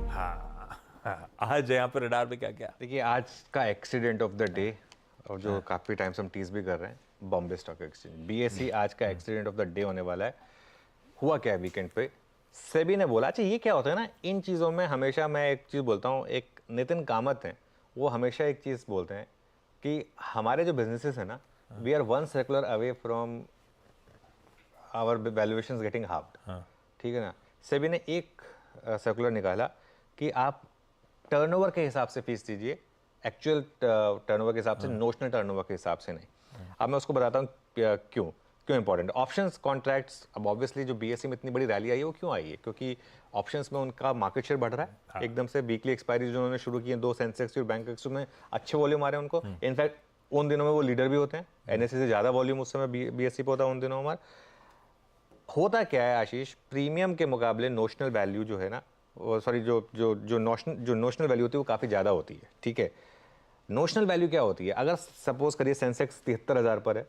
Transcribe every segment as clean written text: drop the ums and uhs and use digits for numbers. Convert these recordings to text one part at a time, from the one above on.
हाँ, आज यहाँ पर रडार पे क्या क्या? देखिए आज का एक्सीडेंट ऑफ द डे, और जो काफ़ी टाइम से हम टीज भी कर रहे हैं, बॉम्बे स्टॉक एक्सचेंज बीएसई आज का एक्सीडेंट ऑफ द डे होने वाला है। हुआ क्या है वीकेंड पे, सेबी ने बोला, अच्छा ये क्या होता है ना इन चीज़ों में, हमेशा मैं एक चीज़ बोलता हूँ, एक नितिन कामत हैं, वो हमेशा एक चीज़ बोलते हैं कि हमारे जो बिजनेसेस है ना, we are one circular away from our valuations getting halved. ठीक है ना, सेबी ने एक सर्कुलर निकाला कि आप टर्नओवर के हिसाब से फीस दीजिए, एक्चुअल टर्नओवर के हिसाब से, नोशनल टर्नओवर के हिसाब से नहीं। अब मैं उसको बताता हूँ क्यों क्यों इंपॉर्टेंट। ऑप्शंस कॉन्ट्रैक्ट्स, अब ऑब्वियसली जो बीएसई में इतनी बड़ी रैली आई है वो क्यों आई है, क्योंकि ऑप्शंस में उनका मार्केट शेयर बढ़ रहा है। एकदम से वीकली एक्सपायरी जो उन्होंने शुरू की है, 2 सेंसेक्स और बैंक में अच्छे वॉल्यूम आ रहे हैं उनको। इनफैक्ट उन दिनों में वो लीडर भी होते हैं, एनएससी से ज़्यादा वॉल्यूम उस समय बीएसई पे होता है उन दिनों में। होता क्या है आशीष, प्रीमियम के मुकाबले नोशनल वैल्यू जो है ना, सॉरी जो जो जो नोशनल वैल्यू होती है वो काफ़ी ज़्यादा होती है। ठीक है, नोशनल वैल्यू क्या होती है, अगर सपोज करिए सेंसेक्स 73,000 पर है,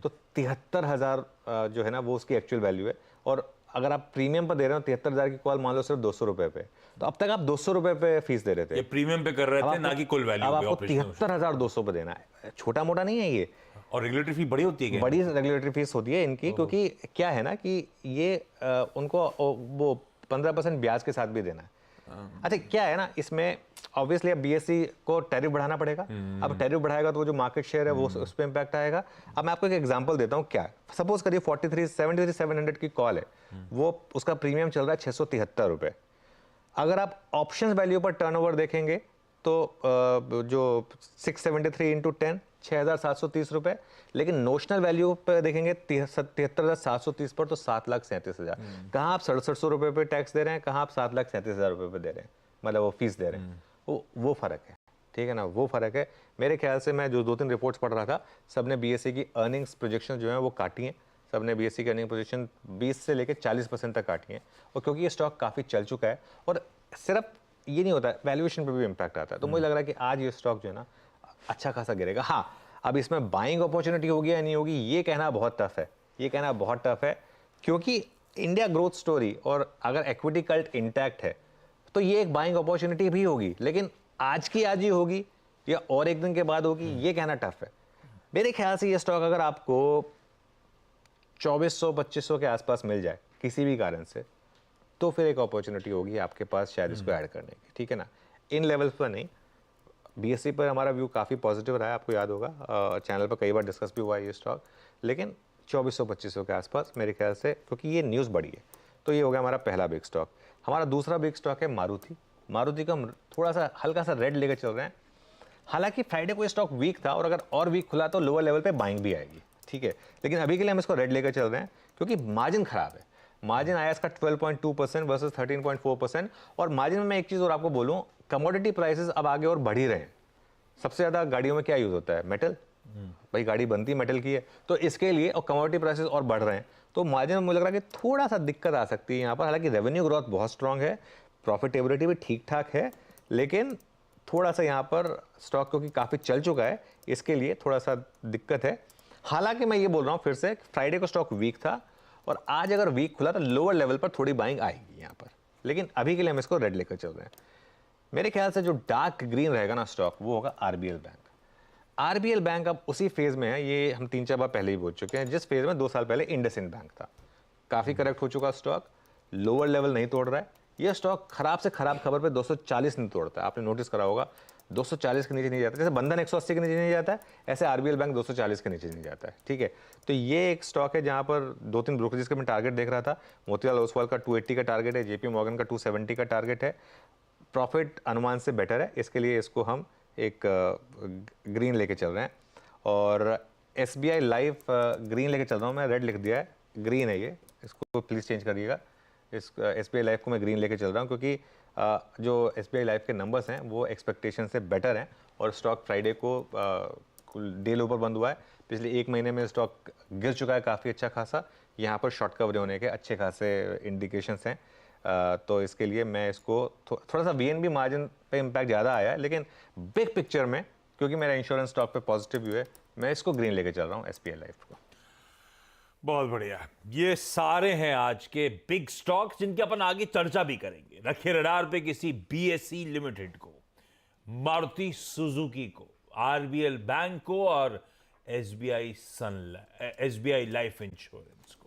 तो 73,000 जो है ना वो उसकी एक्चुअल वैल्यू है। और अगर आप प्रीमियम पर दे रहे हो 73,000 की कॉल मान लो सिर्फ 200 रुपए पे, तो अब तक आप 200 रुपए पे फीस दे रहे थे, ये प्रीमियम पे कर रहे थे, ना कि कुल वैल्यू अब पे। आपको 73,200 पे देना है, छोटा मोटा नहीं है ये। और रेगुलेटरी फी बड़ी होती है क्या? बड़ी रेगुलेटरी फीस होती है इनकी, क्योंकि क्या है ना कि ये उनको वो 15% ब्याज के साथ भी देना है। अच्छा क्या है ना इसमें, ऑब्वियसली अब बीएसई को टैरिफ बढ़ाना पड़ेगा। अब टैरिफ बढ़ाएगा तो जो मार्केट शेयर है वो उस पर इंपैक्ट आएगा। अब मैं आपको एक एग्जांपल देता हूँ, क्या सपोज करिए 73,700 की कॉल है, वो उसका प्रीमियम चल रहा है 673 रुपये। अगर आप ऑप्शन वैल्यू पर टर्नओवर देखेंगे तो जो 673 इंटू 10 6,730 रुपये, लेकिन नोशनल वैल्यू पर देखेंगे 73,730 पर तो 7,37,000। कहाँ आप 6700 रुपये पे टैक्स दे रहे हैं, कहाँ आप 7,37,000 रुपये पे दे रहे हैं, मतलब वो फीस दे रहे हैं। वो फ़र्क है, ठीक है ना, वो फ़र्क है। मेरे ख्याल से मैं जो 2-3 रिपोर्ट्स पढ़ रहा था, सब ने बीएसई की अर्निंग्स प्रोजेक्शन जो है वो काटी हैं। सब ने बीएसई की अर्निंग प्रोजेक्शन 20 से लेकर 40% तक काटी हैं। और क्योंकि ये स्टॉक काफ़ी चल चुका है, और सिर्फ ये नहीं होता है, वैल्यूएशन पे भी इम्पैक्ट आता है, तो मुझे लग रहा है कि आज ये स्टॉक जो है ना अच्छा खासा गिरेगा। हाँ, अब इसमें बाइंग अपॉर्चुनिटी होगी या नहीं होगी ये कहना बहुत टफ है, ये कहना बहुत टफ है, क्योंकि इंडिया ग्रोथ स्टोरी, और अगर इक्विटी कल्ट इंटैक्ट है तो ये एक बाइंग अपॉर्चुनिटी भी होगी, लेकिन आज की आज ही होगी या और एक दिन के बाद होगी ये कहना टफ है। मेरे ख्याल से ये स्टॉक अगर आपको 2400-2500 के आसपास मिल जाए किसी भी कारण से, तो फिर एक अपॉर्चुनिटी होगी आपके पास शायद इसको ऐड करने की, ठीक है ना। इन लेवल्स पर नहीं। बीएसई पर हमारा व्यू काफ़ी पॉजिटिव रहा है, आपको याद होगा, चैनल पर कई बार डिस्कस भी हुआ है ये स्टॉक, लेकिन 2400-2500 के आसपास मेरे ख्याल से, क्योंकि ये न्यूज़ बड़ी है। तो ये हो गया हमारा पहला बिग स्टॉक। हमारा दूसरा बिग स्टॉक है मारुति। मारुति का हम थोड़ा सा हल्का सा रेड लेकर चल रहे हैं। हालांकि फ्राइडे को ये स्टॉक वीक था, और अगर और वीक खुला तो लोअर लेवल पे बाइंग भी आएगी, ठीक है, लेकिन अभी के लिए हम इसको रेड लेकर चल रहे हैं क्योंकि मार्जिन खराब है। मार्जिन आया इसका 12.2% वर्सेस 13.4%। और मार्जिन में मैं एक चीज़ और आपको बोलूँ, कमोडिटी प्राइसेस अब आगे और बढ़ ही रहे हैं। सबसे ज़्यादा गाड़ियों में क्या यूज़ होता है, मेटल। भाई गाड़ी बनती मेटल की है, तो इसके लिए, और कमोडिटी प्राइसेस और बढ़ रहे हैं, तो मार्जिन में मुझे लग रहा है कि थोड़ा सा दिक्कत आ सकती है यहाँ पर। हालांकि रेवेन्यू ग्रोथ बहुत स्ट्रांग है, प्रॉफिटेबिलिटी भी ठीक ठाक है, लेकिन थोड़ा सा यहाँ पर स्टॉक क्योंकि काफ़ी चल चुका है, इसके लिए थोड़ा सा दिक्कत है। हालांकि मैं ये बोल रहा हूँ फिर से, फ्राइडे को स्टॉक वीक था, और आज अगर वीक खुला तो लोअर लेवल पर थोड़ी बाइंग आएगी यहाँ पर, लेकिन अभी के लिए हम इसको रेड लेकर चल रहे हैं। मेरे ख्याल से जो डार्क ग्रीन रहेगा ना स्टॉक, वो होगा आरबीएल बैंक। आरबीएल बैंक अब उसी फेज में है, ये हम 3-4 बार पहले ही बोल चुके हैं, जिस फेज में 2 साल पहले इंडसइंड बैंक था। काफ़ी करेक्ट हो चुका स्टॉक, लोअर लेवल नहीं तोड़ रहा है। ये स्टॉक खराब से खराब खबर पे 240 नहीं तोड़ता है, आपने नोटिस करा होगा, 240 के नीचे नहीं जाता। जैसे बंधन 180 के नीचे नहीं जाता है, ऐसे आरबीएल बैंक 240 के नीचे नहीं जाता है, ठीक है। तो ये एक स्टॉक है जहां पर 2-3 ब्रोकरेज का मैं टारगेट देख रहा था। मोतीलाल ओसवाल का 280 का टारगेट है, जेपी मॉर्गन का 270 का टारगेट है। प्रॉफिट अनुमान से बेटर है, इसके लिए इसको हम एक ग्रीन लेके चल रहे हैं। और एसबीआई लाइफ ग्रीन लेके चल रहा हूँ मैं, रेड लिख दिया है, ग्रीन है ये, इसको प्लीज़ चेंज करिएगा। इस एसबीआई लाइफ को मैं ग्रीन लेके चल रहा हूँ क्योंकि जो एसबीआई लाइफ के नंबर्स हैं वो एक्सपेक्टेशन से बेटर हैं, और स्टॉक फ्राइडे को डे लो पर बंद हुआ है। पिछले 1 महीने में स्टॉक गिर चुका है काफ़ी अच्छा खासा, यहाँ पर शॉर्ट कवरी होने के अच्छे खासे इंडिकेशंस हैं। तो इसके लिए मैं इसको थोड़ा सा वीएनबी मार्जिन पे इम्पैक्ट ज़्यादा आया है, लेकिन बिग पिक्चर में क्योंकि मेरा इंश्योरेंस स्टॉक पे पॉजिटिव व्यू है, मैं इसको ग्रीन लेके चल रहा हूँ एसबीआई लाइफ को। बहुत बढ़िया। ये सारे हैं आज के बिग स्टॉक्स जिनकी अपन आगे चर्चा भी करेंगे। रखे रडार पे किसी बीएसई लिमिटेड को, मारुति सुजुकी को, आरबीएल बैंक को और एसबीआई लाइफ इंश्योरेंस को।